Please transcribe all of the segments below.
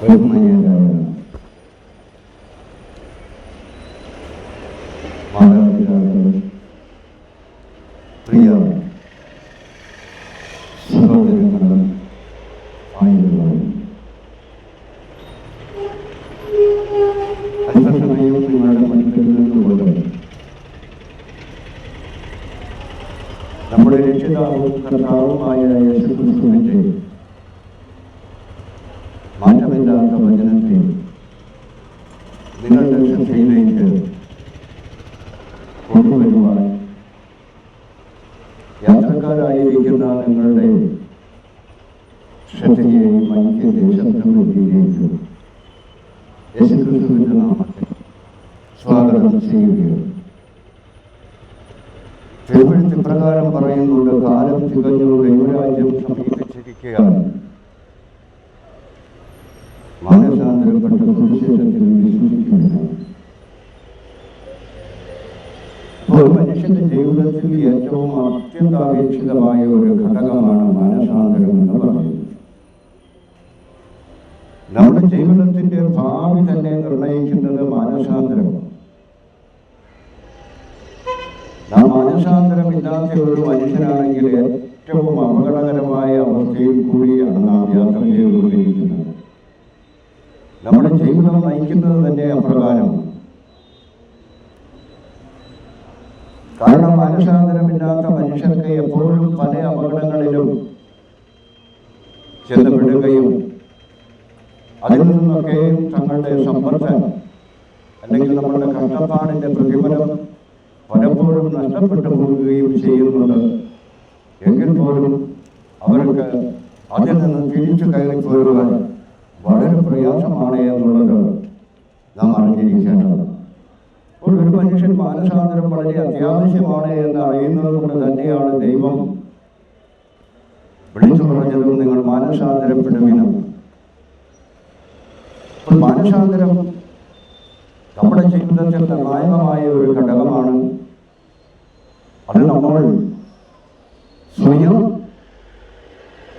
ബഹുമാന്യരായ മാതാപിതാക്കൾ, പ്രിയ സഹോദരങ്ങളും ആയുധങ്ങളും, അല്പസമയം നിങ്ങളുടെ മുൻപിൽ നിന്നുകൊണ്ട് നമ്മുടെ രക്ഷിതാവും കർത്താവുമായ യേശുക്രിസ്തുവിന്റെ മാറ്റമില്ലാത്ത വചനത്തെ നിങ്ങളുടെ ശ്രദ്ധയിലേക്ക് കൊണ്ടുവരുവാൻ യാത്രക്കാരായിരിക്കുന്ന നിങ്ങളുടെ ശ്രദ്ധയെയും ഐക്യദേശത്തിലേക്ക് യേശുക്രിസ്തുവിന്റെ നാമത്തിൽ സ്വാഗതം ചെയ്യുകയാണ്. തിരുവഴുത്ത് പ്രകാരം പറയുന്നുണ്ട്, കാലം തികഞ്ഞു, ദൈവരാജ്യം സമീപിച്ചിരിക്കുകയാണ്. മാനസാന്തരപ്പെട്ട സുവിശേഷത്തിൽ വിശ്വസിക്കുന്നു. ഒരു മനുഷ്യന്റെ ജീവിതത്തിൽ ഏറ്റവും അത്യന്താപേക്ഷിതമായ ഒരു ഘടകമാണ് മാനസാന്തരം എന്ന് പറയുന്നത്. നമ്മുടെ ജീവിതത്തിന്റെ ഭാവി തന്നെ നിർണയിക്കുന്നത് മാനസാന്തരമാണ്. നാം മാനസാന്തരമില്ലാത്ത ഒരു മനുഷ്യനാണെങ്കിൽ ഏറ്റവും അപകടകരമായ അവസ്ഥയിൽ കൂടിയാണ് നാം യാത്ര ചെയ്തുകൊണ്ടിരിക്കുന്നത്. നമ്മുടെ ജീവിതം നയിക്കുന്നത് തന്നെ അപ്രകാരമാണ്. കാരണം മാനസാന്തരമില്ലാത്ത മനുഷ്യർക്ക് എപ്പോഴും പല അപകടങ്ങളിലും ചെന്നപ്പെടുകയും അതിൽ നിന്നൊക്കെയും തങ്ങളുടെ സമ്പർക്കം അല്ലെങ്കിൽ നമ്മളുടെ കഷ്ടപ്പാടിന്റെ പ്രതിഫലം പലപ്പോഴും നഷ്ടപ്പെട്ടു പോവുകയും ചെയ്യുന്നത്. എങ്കിൽ പോലും അവർക്ക് അതിൽ നിന്ന് തിരിച്ചു കയറിപ്പോരുവാൻ വളരെ പ്രയാസമാണ് എന്നുള്ളത് നാം അറിഞ്ഞിരിക്കേണ്ടത്. അപ്പോൾ ഒരു മനുഷ്യൻ മാനസാന്തരം വളരെ അത്യാവശ്യമാണ് എന്ന് അറിയുന്നത് കൊണ്ട് തന്നെയാണ് ദൈവം വിളിച്ചു പറഞ്ഞതും നിങ്ങൾ മാനസാന്തരപ്പെടുവിനും. അപ്പോൾ മാനസാന്തരം നമ്മുടെ ജീവിതത്തിൽ നിർണായകമായ ഒരു ഘടകമാണ്. അത് നമ്മൾ സ്വയം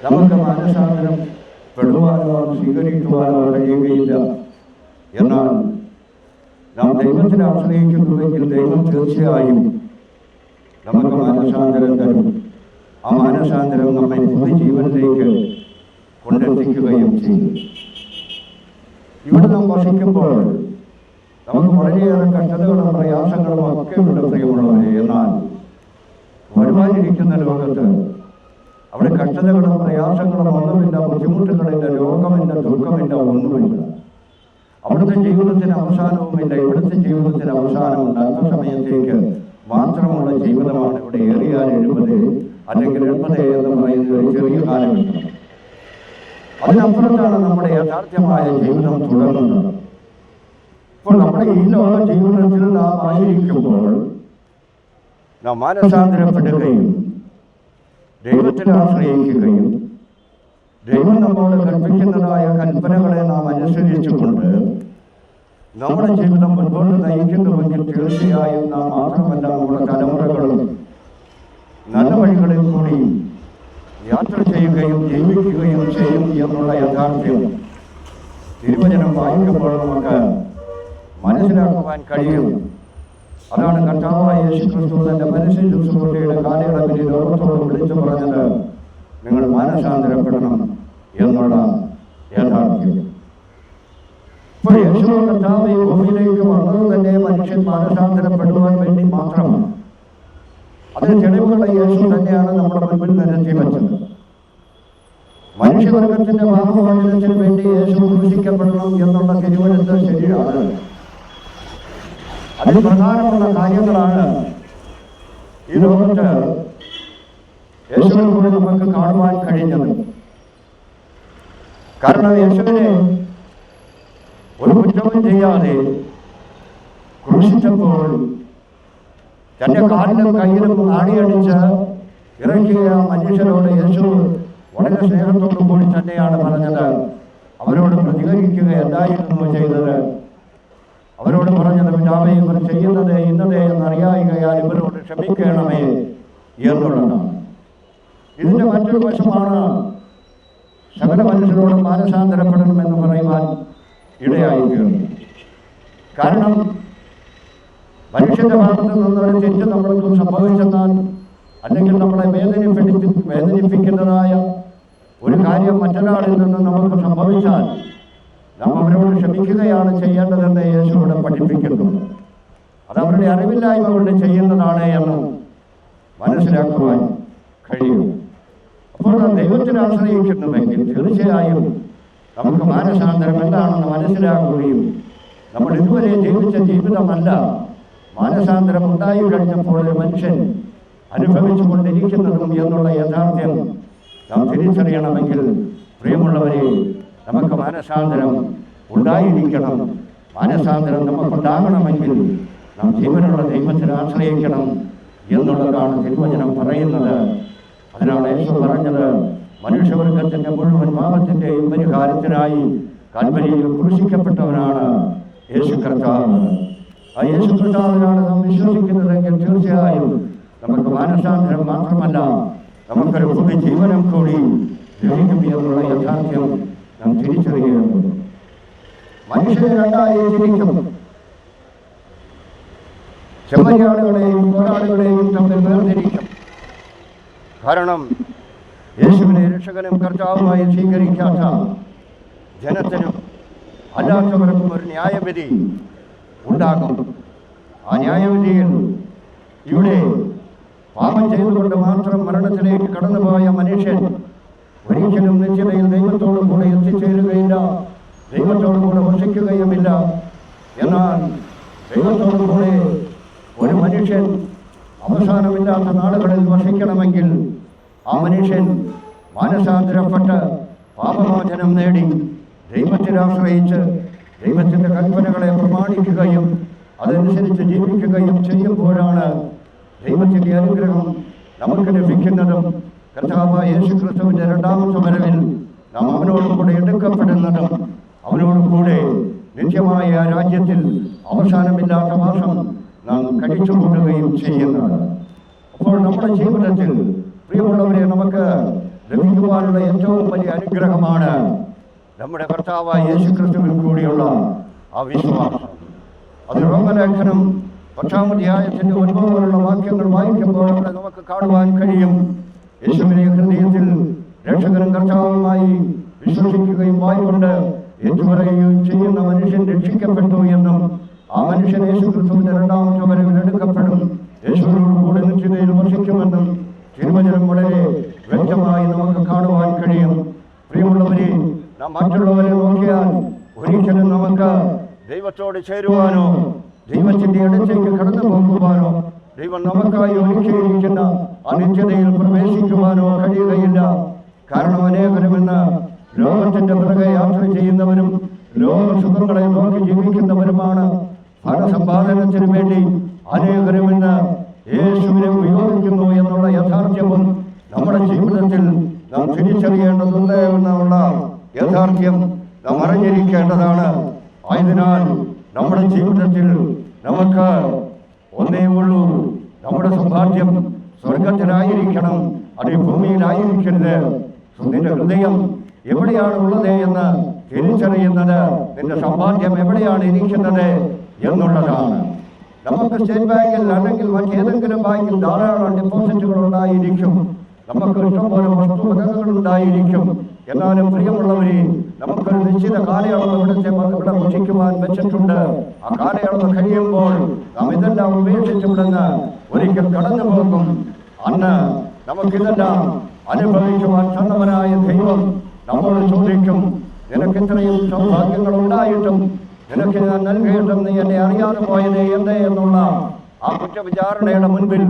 നമുക്ക് മാനസാന്തരം പെടുവാനോ സ്വീകരിക്കുവാനോ കഴിയുകയില്ല. എന്നാൽ നാം ദൈവത്തിനെ ആശ്രയിക്കുന്നുവെങ്കിൽ ദൈവം തീർച്ചയായും നമുക്ക് മാനസാന്തരം തരും. ആ മാനസാന്തരം നമ്മെ പുതുജീവനിലേക്ക് കൊണ്ടെത്തിക്കുകയും ചെയ്യും. ഇവിടെ നാം വസിക്കുമ്പോൾ നമുക്ക് വളരെയേറെ കഷ്ടതകളും പ്രയാസങ്ങളും ഒക്കെ ഉണ്ട് പ്രിയമുള്ളവരെ. എന്നാൽ വരുവാനിരിക്കുന്ന ലോകത്ത് അവിടെ കഷ്ടതകളും പ്രയാസങ്ങളും ഒന്നുമില്ല, ബുദ്ധിമുട്ടുകളില്ല, രോഗമില്ല, ദുഃഖമില്ല, ഒന്നുമില്ല. അവിടുത്തെ ജീവിതത്തിന് അവസാനവുമില്ല. ഇവിടുത്തെ ജീവിതത്തിന് അവസാനമുണ്ട്. അല്പസമയത്തേക്ക് മാത്രമുള്ള ജീവിതമാണ് ഇവിടെ. ഏറിയാൽ 70 അല്ലെങ്കിൽ 80 എന്ന് പറയുന്ന ഒരു ചെറിയ കാലഘട്ടം. അതിനപ്പുറത്താണ് നമ്മുടെ യഥാർത്ഥമായ ജീവിതം തുടങ്ങുന്നത്. ഇപ്പോൾ നമ്മുടെ ഈ ലോക ജീവിതത്തിൽ നാം ആയിരിക്കുമ്പോൾ നാം മാനസാന്തരപ്പെടുകയും ദൈവത്തിൽ ആശ്രയിക്കുകയും ദൈവം നമ്മോട് കൽപ്പിക്കുന്നതായ കൽപ്പനകളെ നാം അനുസരിച്ചുകൊണ്ട് നമ്മുടെ ജീവിതം മുൻപോട്ട് നയിക്കുന്നുവെങ്കിൽ തീർച്ചയായും നാം മാത്രമല്ല നമ്മുടെ തലമുറകളും നല്ല വഴികളിൽ കൂടി യാത്ര ചെയ്യുകയും ജീവിക്കുകയും ചെയ്യും എന്നുള്ള യാഥാർത്ഥ്യം തിരുവചനം വായിക്കുമ്പോൾ നമുക്ക് മനസ്സിലാക്കുവാൻ കഴിയും. അതാണ് കർത്താവായ യേശുക്രിസ്തു തന്റെ പരസ്യ ശുശ്രൂഷയുടെ കാലയളവിൽ ലോകത്തോട് വിളിച്ചു പറഞ്ഞത്, നിങ്ങൾ മാനസാന്തരപ്പെടണം എന്നുള്ള യാഥാർത്ഥ്യം. ഇപ്പോൾ യേശു കർത്താവ് ഈ ഭൂമിയിലേക്ക് വന്നത് തന്നെ മനുഷ്യൻ മാനസാന്തരപ്പെടുവാൻ വേണ്ടി മാത്രമാണ്. അതിന് തെളിവുകളുടെ യേശു തന്നെയാണ് നമ്മുടെ മുൻപിൽ നിരത്തി വെച്ചത്. മനുഷ്യവർഗത്തിന്റെ പാപമോചനത്തിന് വേണ്ടി യേശു ക്രൂശിക്കപ്പെടണം എന്നുള്ള തിരുവചനം ശരിയാണ്. അതിന് പ്രധാനമുള്ള കാര്യങ്ങളാണ് ഈ ലോകത്ത് യേശുവിനെ നമുക്ക് കാണുവാൻ കഴിഞ്ഞത്. കാരണം യേശുവിനെ ഒരു കുറ്റവും ചെയ്യാതെ ക്രൂശിച്ചപ്പോൾ തന്റെ കാലിലും കയ്യിലും ആണിയടിച്ച് ഇറക്കിയ മനുഷ്യരോട് യേശു വളരെ സ്നേഹത്തോടു കൂടി തന്നെയാണ് പറഞ്ഞത്, അവരോട് പ്രതികരിക്കുകയല്ലായിരുന്നു ചെയ്തത്. അവരോട് പറഞ്ഞത്, പിതാവേ, ഇവർ ചെയ്യുന്നത് ഇന്നതേ എന്നറിയായികയാൽ ഇവരോട് ക്ഷമിക്കണമേ എന്നുള്ളതാണ്. ഇതിൻ്റെ മറ്റൊരു വശമാണ് സകല മനുഷ്യരോടും മാനസാന്തരപ്പെടണമെന്ന് പറയുവാൻ ഇടയായിത്തീർന്നു. കാരണം മനുഷ്യന്റെ ഭാഗത്ത് നിന്നൊരു തെറ്റ് നമ്മൾക്ക് സംഭവിച്ചെന്നാൽ, അല്ലെങ്കിൽ നമ്മളെ വേദനിപ്പിക്കുന്നതായ ഒരു കാര്യം മറ്റൊരാളിൽ നിന്ന് നമുക്ക് സംഭവിച്ചാൽ നാം അവരോട് ക്ഷമിക്കുകയാണ് ചെയ്യേണ്ടതെന്ന് യേശു ഇവിടെ പഠിപ്പിക്കുന്നു. അത് അവരുടെ അറിവില്ലായ്മ കൊണ്ട് ചെയ്യുന്നതാണ് എന്ന് മനസ്സിലാക്കുവാൻ കഴിയും. അപ്പോൾ നാം ദൈവത്തിൽ ആശ്രയിക്കുന്നുവെങ്കിൽ തീർച്ചയായും നമുക്ക് മാനസാന്തരം എന്താണെന്ന് മനസ്സിലാക്കുകയും നമ്മൾ ഇതുവരെ ജീവിച്ച ജീവിതമല്ല മാനസാന്തരം ഉണ്ടായി കഴിഞ്ഞപ്പോൾ ഒരു മനുഷ്യൻ അനുഭവിച്ചു കൊണ്ടിരിക്കുന്നതും എന്നുള്ള യാഥാർത്ഥ്യം നാം തിരിച്ചറിയണമെങ്കിൽ, പ്രിയമുള്ളവരെ, നമുക്ക് മാനസാന്തരം ഉണ്ടായിരിക്കണം. മാനസാന്തരം നമുക്കുണ്ടാകണമെങ്കിൽ നാം ജീവനുള്ള ദൈവത്തിൽ ആശ്രയിക്കണം എന്നുള്ളതാണ് തിരുവചനം പറയുന്നത്. അതിനാണ് യേശു പറഞ്ഞത്, മനുഷ്യവർഗത്തിൻ്റെ മുഴുവൻ പാപത്തിൻ്റെയും പരിഹാരത്തിനായി കൽവരിയിൽ ക്രൂശിക്കപ്പെട്ടവനാണ് യേശു കർത്താവ്. ആ യേശു കർത്താവിനാണ് നാം വിശ്വസിക്കുന്നതെങ്കിൽ തീർച്ചയായും നമുക്ക് മാനസാന്തരം മാത്രമല്ല, നമുക്കൊരു പുതിയ ജീവനം കൂടി ലഭിക്കും എന്നുള്ള യാഥാർത്ഥ്യം നാം തിരിച്ചറിയുന്നു. മനുഷ്യരെ രണ്ടായി തിരിക്കും. ചെമ്മരിയാടുകളെയും പോരാളികളെയും തമ്മിൽ വേർതിരിക്കും. കാരണം യേശുവിനെ രക്ഷകനും കർത്താവുമായി സ്വീകരിക്കാത്ത ജനത്തിനും അല്ലാത്തവർക്കും ഒരു ന്യായവിധി ഉണ്ടാകും. ആ ന്യായവിധിയിൽ ഇവിടെ പാപം ചെയ്തുകൊണ്ട് മാത്രം മരണത്തിലേക്ക് കടന്നുപോയ മനുഷ്യൻ ഒരിക്കലും നിശ്ചിതയിൽ ദൈവത്തോടും കൂടെ എത്തിച്ചേരുകയില്ല, ദൈവത്തോടും കൂടെ വസിക്കുകയുമില്ല. എന്നാൽ ദൈവത്തോടും കൂടെ ഒരു മനുഷ്യൻ അവസാനമില്ലാത്ത നാളുകളിൽ വസിക്കണമെങ്കിൽ ആ മനുഷ്യൻ മാനസാന്തരപ്പെട്ട് പാപമോചനം നേടി ദൈവത്തിൽ ആശ്രയിച്ച് ദൈവത്തിൻ്റെ കൽപ്പനകളെ പ്രമാണിക്കുകയും അതനുസരിച്ച് ജീവിക്കുകയും ചെയ്യുമ്പോഴാണ് ദൈവത്തിൻ്റെ അനുഗ്രഹം നമുക്ക് ലഭിക്കുന്നതും കർത്താവായ യേശു ക്രിസ്തുവിൻ്റെ രണ്ടാമത്തെ വരവിൽ നാം അവനോടും കൂടെ എടുക്കപ്പെടുന്നതും അവനോടും കൂടെ നിത്യമായ രാജ്യത്തിൽ അവസാനമില്ലാത്ത മാസം നാം കഴിച്ചുകൂടുകയും ചെയ്യുന്നത്. അപ്പോൾ നമ്മുടെ ജീവിതത്തിൽ, പ്രിയമുള്ളവരെ, നമുക്ക് ലഭിക്കുവാനുള്ള ഏറ്റവും വലിയ അനുഗ്രഹമാണ് നമ്മുടെ കർത്താവായ യേശു ക്രിസ്തുവിൽ കൂടിയുള്ള ആ വിശ്വാസം. അത് റോമലേഖനം 10-ാം അധ്യായത്തിൻ്റെ 9 വാക്യങ്ങൾ വായിക്കുമ്പോൾ അവിടെ നമുക്ക് കാണുവാൻ കഴിയും. യേശുവിനെ ഹൃദയത്തിൽ രക്ഷകനും കർത്താവുമായി വിശ്വസിക്കുകയും വായിക്കൊണ്ട് ഏറ്റുപറയുകയും ചെയ്യുന്ന മനുഷ്യൻ രക്ഷിക്കപ്പെട്ടു എന്നും ആ മനുഷ്യൻ യേശു ക്രിസ്തുവിന്റെ രണ്ടാമത്തെ വരവിൽ എടുക്കപ്പെടും, യേശുവിനോട് കൂടെ നിശ്ചിതയിൽ വസിക്കുമെന്നും തിരുവചനം വളരെ വ്യക്തമായി നമുക്ക് കാണുവാൻ കഴിയും. പ്രിയമുള്ളവരെ, നാം മറ്റുള്ളവരെ നോക്കിയാൽ ഒരിക്കലും നമുക്ക് ദൈവത്തോട് ചേരുവാനോ ദൈവത്തിന്റെ അടുത്തേക്ക് കടന്നു പോകുവാനോ ദൈവം നമുക്കായി ഒരുക്കിയിരിക്കുന്ന അനിത്യതയിൽ പ്രവേശിക്കുവാനോ കഴിയുകയില്ല. കാരണം അനേകരും ഇന്ന് ലോകത്തിന്റെ പിറകെ യാത്ര ചെയ്യുന്നവരും ലോകസുഖങ്ങളെ നോക്കി ജീവിക്കുന്നവരുമാണ്. ധനസമ്പാദനത്തിന് വേണ്ടി അനേകരും ഇന്ന് യേശുവിനെ ഉപയോഗിക്കുന്നു എന്നുള്ള യാഥാർത്ഥ്യവും നമ്മുടെ ജീവിതത്തിൽ നാം തിരിച്ചറിയേണ്ടതുണ്ട് എന്നുള്ള യാഥാർത്ഥ്യം നാം അറിഞ്ഞിരിക്കേണ്ടതാണ്. ആയതിനാൽ നമ്മുടെ ജീവിതത്തിൽ നമുക്ക് ഒന്നേ ഉള്ളൂ, നമ്മുടെ സമ്പാദ്യം സ്വർഗത്തിലായിരിക്കണം, അത് ഭൂമിയിലായിരിക്കരുത്. നിന്റെ ഹൃദയം എവിടെയാണ് ഉള്ളത് എന്ന് തിരിച്ചറിയുന്നത് നിന്റെ സമ്പാദ്യം എവിടെയാണ് ഇരിക്കുന്നത് എന്നുള്ളതാണ്. നമുക്ക് സ്റ്റേറ്റ് ബാങ്കിൽ അല്ലെങ്കിൽ മറ്റേതെങ്കിലും ബാങ്കിൽ ധാരാളം ഡെപ്പോസിറ്റുകൾ ഉണ്ടായിരിക്കും, നമുക്ക് ഇഷ്ടംപോലെ വസ്തുവകകൾ ഉണ്ടായിരിക്കും. എന്നാലും പ്രിയമുള്ളവരെ, നമുക്കൊരു നിശ്ചിത കാലയളവ് ഇവിടെ ഭക്ഷിക്കുവാൻ വെച്ചിട്ടുണ്ട്. ആ കാലയളവ് കഴിയുമ്പോൾ നാം ഇതെല്ലാം ഉപേക്ഷിച്ചിവിടുന്ന് ഒരിക്കൽ കടന്നു പോകും. അന്ന് നമുക്കിതെല്ലാം അനുഭവിക്കുവാൻ തന്നവനായ ദൈവം നമ്മോട് ചോദിക്കും, നിനക്ക് ഇത്രയും സൗഭാഗ്യങ്ങൾ ഉണ്ടായിട്ടും നിനക്ക് ഞാൻ നൽകിയിട്ടും നീ എന്നെ അറിയാതെ പോയത് എന്തേ എന്നുള്ള ആ കുറ്റവിചാരണയുടെ മുൻപിൽ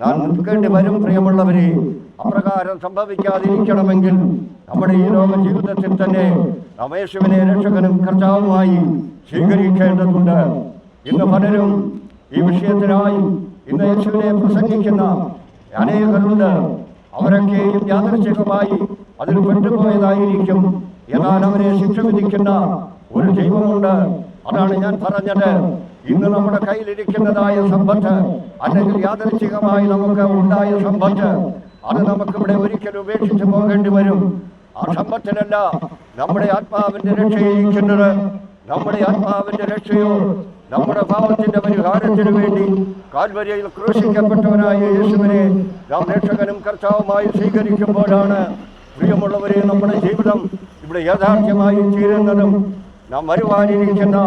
നാം നിൽക്കേണ്ടി വരും. പ്രിയമുള്ളവരെ, അപ്രകാരം സംഭവിക്കാതിരിക്കണമെങ്കിൽ നമ്മുടെ ഈ ലോക ജീവിതത്തിൽ തന്നെ നാം യേശുവിനെ രക്ഷകനും കർത്താവുമായി സ്വീകരിക്കേണ്ടതുണ്ട്. ഇന്ന് പലരും ഈ വിഷയത്തിനായി ഇന്ന് യേശുവിനെ പ്രസംഗിക്കുന്ന അനേകരുണ്ട്. അവരൊക്കെയും യാദൃച്ഛികമായി അതിൽ പെട്ടുപോയതായിരിക്കും. എന്നാൽ അവരെ ശിക്ഷ വിധിക്കുന്ന ഒരു ദൈവമുണ്ട്. അതാണ് ഞാൻ പറഞ്ഞത്. ഇന്ന് നമ്മുടെ കയ്യിലിരിക്കുന്നതായ സമ്പത്ത്, അല്ലെങ്കിൽ യാദൃച്ഛികമായി നമുക്ക് ഉണ്ടായ സമ്പത്ത്, അത് നമുക്കിവിടെ ഒരിക്കലും ഉപേക്ഷിച്ച് പോകേണ്ടി വരും. ആ സമ്പത്തിലല്ല നമ്മുടെ ആത്മാവിന്റെ രക്ഷയിരിക്കുന്നത്. നമ്മുടെ ആത്മാവിന്റെ രക്ഷയോ നമ്മുടെ പാപത്തിന്റെ പരിഹാരത്തിനു വേണ്ടി കാൽവരിയിൽ ക്രൂശിക്കപ്പെട്ടവനായ യേശുവിനെ നാം രക്ഷകനും കർത്താവുമായി സ്വീകരിക്കുമ്പോഴാണ്. പ്രിയമുള്ളവരെ, നമ്മുടെ ജീവിതം ഇവിടെ യാഥാർത്ഥ്യമായി തീരുന്നതും നാം വരുവാനിരിക്കുന്ന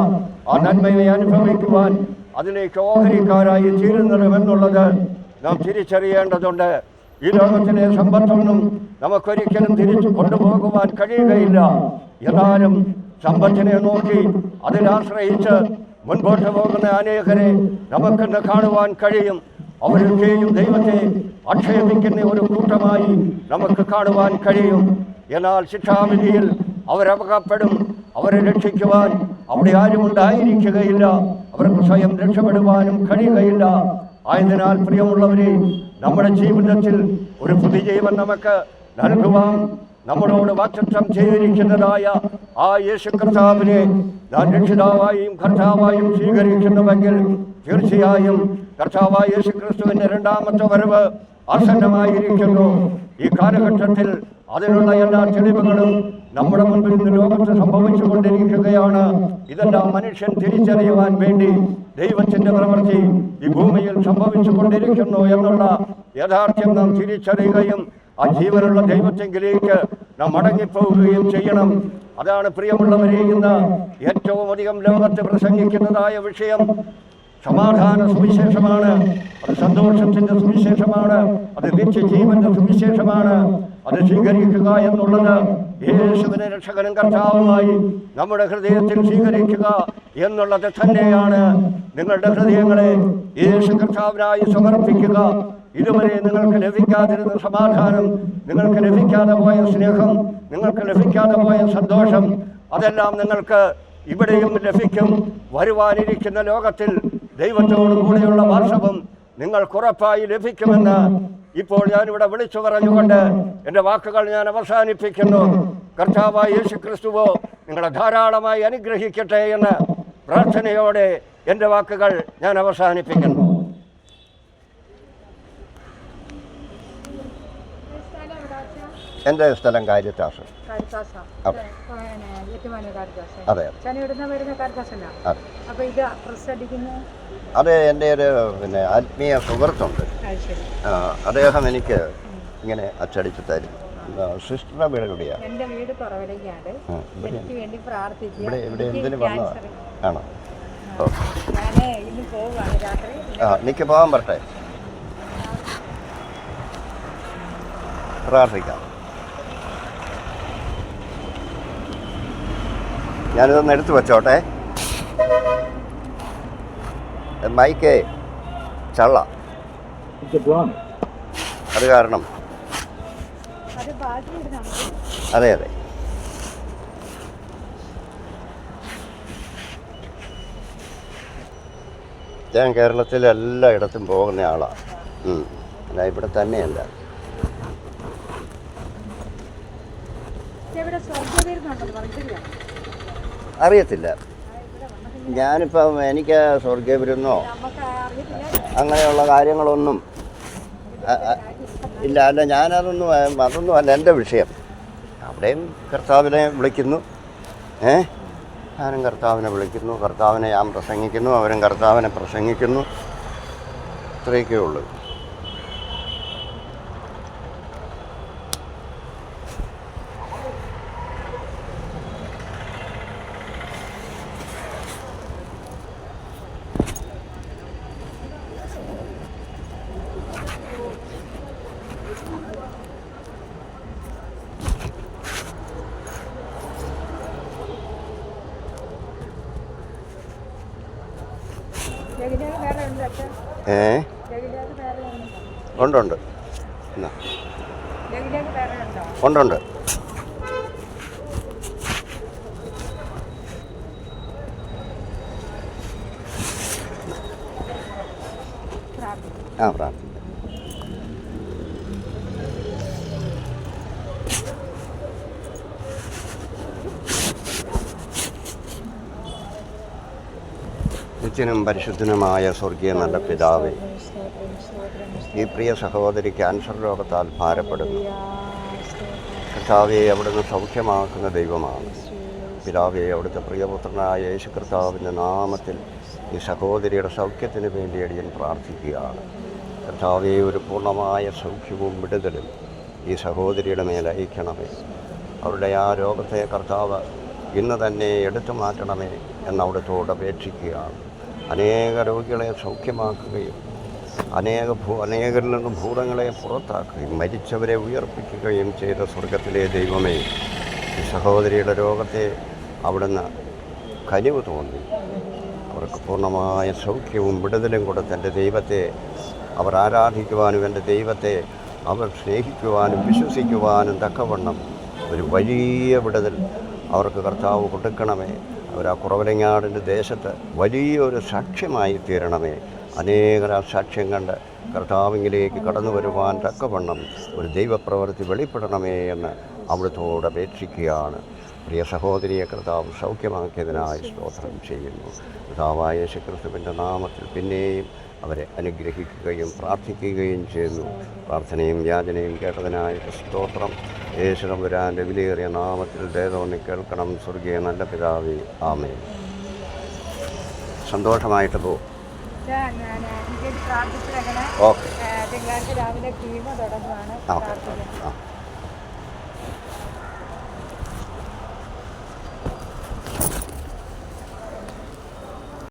ആ നന്മയെ അനുഭവിക്കുവാൻ അതിലേക്ക് ഓഹരിക്കാരായി തീരുന്നതും എന്നുള്ളത് നാം തിരിച്ചറിയേണ്ടതുണ്ട്. ഈ ലോകത്തിലെ സമ്പത്തൊന്നും നമുക്കൊരിക്കലും തിരിച്ചു കൊണ്ടുപോകുവാൻ കഴിയുകയില്ല. എന്നാലും സമ്പത്തിനെ നോക്കി അതിനാശ്രയിച്ച് മുൻപോട്ട് പോകുന്ന അനേകരെ നമുക്കിന്ന് കാണുവാൻ കഴിയും. അവരൊക്കെയും ദൈവത്തെ ആക്ഷേപിക്കുന്ന ഒരു കൂട്ടമായി നമുക്ക് കാണുവാൻ കഴിയും. എന്നാൽ ശിക്ഷാവിധിയിൽ അവരപകപ്പെടും. അവരെ രക്ഷിക്കുവാൻ അവിടെ ആരും ഉണ്ടായിരിക്കുകയില്ല. അവർക്ക് സ്വയം രക്ഷപ്പെടുവാനും കഴിയുകയില്ല. ആയതിനാൽ പ്രിയമുള്ളവരെ, നമ്മുടെ ജീവിതത്തിൽ ഒരു പുതുജീവൻ നമുക്ക് നൽകുവാൻ നമ്മളോട് വാഗ്ദത്തം ചെയ്തിരിക്കുന്നതായ ആ യേശു കർത്താവിനെ ഞാൻ രക്ഷിതാവായും കർത്താവായും സ്വീകരിക്കുന്നുവെങ്കിൽ തീർച്ചയായും കർത്താവായ യേശു ക്രിസ്തുവിന്റെ രണ്ടാമത്തെ വരവ് ആസന്നമായിരിക്കുന്നു. ഈ കാലഘട്ടത്തിൽ അതിനുള്ള എല്ലാ തെളിവുകളും നമ്മുടെ മുൻപിൽ നിന്ന് ലോകത്ത് സംഭവിച്ചു കൊണ്ടിരിക്കുകയാണ്. ഇതെല്ലാം മനുഷ്യൻ തിരിച്ചറിയുവാൻ വേണ്ടി ദൈവത്തിന്റെ പ്രവൃത്തി ഈ ഭൂമിയിൽ സംഭവിച്ചു കൊണ്ടിരിക്കുന്നു എന്നുള്ള യാഥാർത്ഥ്യം നാം തിരിച്ചറിയുകയും ആ ജീവനുള്ള ദൈവത്തെങ്കിലേക്ക് നാം മടങ്ങിപ്പോവുകയും ചെയ്യണം. അതാണ് പ്രിയമുള്ളവരെ, ഇന്ന് ഏറ്റവും അധികം ലോകത്ത് പ്രസംഗിക്കുന്നതായ വിഷയം സമാധാന സുവിശേഷമാണ്. അത് സന്തോഷത്തിന്റെ സുവിശേഷമാണ്. അത് നിത്യജീവന്റെ സുവിശേഷമാണ്. അത് സ്വീകരിക്കുക എന്നുള്ളത് യേശുവിനെ രക്ഷകനും കർത്താവുമായി നമ്മുടെ ഹൃദയത്തിൽ സ്വീകരിക്കുക എന്നുള്ളത് തന്നെയാണ്. നിങ്ങളുടെ ഹൃദയങ്ങളെ യേശു കർത്താവിനായി സമർപ്പിക്കുക. ഇതുവരെ നിങ്ങൾക്ക് ലഭിക്കാതിരുന്ന സമാധാനം, നിങ്ങൾക്ക് ലഭിക്കാതെ പോയ സ്നേഹം, നിങ്ങൾക്ക് ലഭിക്കാതെ പോയ സന്തോഷം, അതെല്ലാം നിങ്ങൾക്ക് ഇവിടെയും ലഭിക്കും. വരുവാനിരിക്കുന്ന ലോകത്തിൽ ദൈവത്തോടു കൂടെയുള്ള വർഷവും നിങ്ങൾക്കുറപ്പായി ലഭിക്കുമെന്ന് ഇപ്പോൾ ഞാനിവിടെ വിളിച്ചു പറഞ്ഞുകൊണ്ട് എൻ്റെ വാക്കുകൾ ഞാൻ അവസാനിപ്പിക്കുന്നു. കർത്താവായ യേശു ക്രിസ്തുവോ നിങ്ങളെ ധാരാളമായി അനുഗ്രഹിക്കട്ടെ എന്ന് പ്രാർത്ഥനയോടെ എൻ്റെ വാക്കുകൾ ഞാൻ അവസാനിപ്പിക്കുന്നു. എൻ്റെ സ്ഥലം കാര്യത്താസ്. അതെ, അത് എൻ്റെ ഒരു ആത്മീയ സുഹൃത്തുണ്ട്. അദ്ദേഹം എനിക്ക് ഇങ്ങനെ അച്ചടിച്ച് തരും. സിസ്റ്ററുടെ വീട് എവിടെയാണ്? ഇവിടെ എന്തിനു വന്നതാണ്? ആണോ? എനിക്ക് പോകാൻ പറ്റേ? പ്രാർത്ഥിക്കാം. ഞാനിതൊന്ന് എടുത്തു വെച്ചോട്ടെ. മൈക്ക് ചള്ള, അത് കാരണം. അതെ അതെ, ഞാൻ കേരളത്തിൽ എല്ലായിടത്തും പോകുന്ന ആളാണ്. അല്ല, ഇവിടെ തന്നെയല്ല. അറിയത്തില്ല. ഞാനിപ്പം എനിക്ക് സ്വർഗീയപുരന്നോ അങ്ങനെയുള്ള കാര്യങ്ങളൊന്നും ഇല്ല. അല്ല, അതൊന്നും അല്ല എൻ്റെ വിഷയം. അവിടെയും കർത്താവിനെ വിളിക്കുന്നു. ഞാനും കർത്താവിനെ വിളിക്കുന്നു. കർത്താവിനെ ഞാൻ പ്രസംഗിക്കുന്നു. അവരും കർത്താവിനെ പ്രസംഗിക്കുന്നു. ഇത്രയൊക്കെ ഉള്ളൂ. ഉണ്ട്. ഉണ്ടുണ്ട്. പ്രാർത്ഥന. നിത്യനും പരിശുദ്ധനുമായ സ്വർഗീയ നല്ല പിതാവേ, ഈ പ്രിയ സഹോദരി ക്യാൻസർ രോഗത്താൽ ഭാരപ്പെടുന്നു. കർത്താവെ, അവിടുന്ന് സൗഖ്യമാക്കുന്ന ദൈവമാണ്. പിതാവെ, അവിടുത്തെ പ്രിയപുത്രനായ യേശു കർത്താവിൻ്റെ നാമത്തിൽ ഈ സഹോദരിയുടെ സൗഖ്യത്തിന് വേണ്ടി അടിയൻ പ്രാർത്ഥിക്കുകയാണ്. കർത്താവെ, ഒരു പൂർണ്ണമായ സൗഖ്യവും വിടുതലും ഈ സഹോദരിയുടെ മേൽ അയക്കണമേ. അവരുടെ ആ രോഗത്തെ കർത്താവ് ഇന്ന് തന്നെ എടുത്തു മാറ്റണമേ എന്നവിടുത്തോട് അപേക്ഷിക്കുകയാണ്. അനേക രോഗികളെ സൗഖ്യമാക്കുകയും അനേകരിൽ നിന്നും ഭൂതങ്ങളെ പുറത്താക്കുകയും മരിച്ചവരെ ഉയർപ്പിക്കുകയും ചെയ്ത സ്വർഗത്തിലെ ദൈവമേ, ഈ സഹോദരിയുടെ രോഗത്തെ അവിടുന്ന് കനിവ് തോന്നി അവർക്ക് പൂർണ്ണമായ സൗഖ്യവും വിടുതലും കൊടുത്ത് എൻ്റെ ദൈവത്തെ അവർ ആരാധിക്കുവാനും എൻ്റെ ദൈവത്തെ അവർ സ്നേഹിക്കുവാനും വിശ്വസിക്കുവാനും തക്കവണ്ണം ഒരു വലിയ വിടുതൽ അവർക്ക് കർത്താവ് കൊടുക്കണമേ. അവർ ആ കുറവലങ്ങാടിൻ്റെ ദേശത്ത് വലിയൊരു സാക്ഷ്യമായി തീരണമേ. അനേകര സാക്ഷ്യം കണ്ട് കർത്താവിലേക്ക് കടന്നു വരുവാൻ തക്കവണ്ണം ഒരു ദൈവപ്രവൃത്തി വെളിപ്പെടണമേ എന്ന് അവിടുത്തോട് അപേക്ഷിക്കുകയാണ്. പ്രിയ സഹോദരിയെ കർത്താവ് സൗഖ്യമാക്കിയതിനായി സ്തോത്രം ചെയ്യുന്നു. കർത്താവായ യേശുക്രിസ്തുവിൻ്റെ നാമത്തിൽ പിന്നെയും അവരെ അനുഗ്രഹിക്കുകയും പ്രാർത്ഥിക്കുകയും ചെയ്യുന്നു. പ്രാർത്ഥനയും യാചനയും കേട്ടതിനായി സ്തോത്രം. യേശുതമ്പുരാൻ്റെ വിലയേറിയ നാമത്തിൽ ദയതോന്നി കേൾക്കണം സ്വർഗീയ നല്ല പിതാവേ, ആമേൻ. സന്തോഷമായിട്ട് പോകും. പ്രാർത്ഥിച്ചിടങ്ങനെ. ഓക്കെ. തിങ്കളാഴ്ച രാവിലെ കീമോ തുടങ്ങുവാണ്. ഓക്കെ.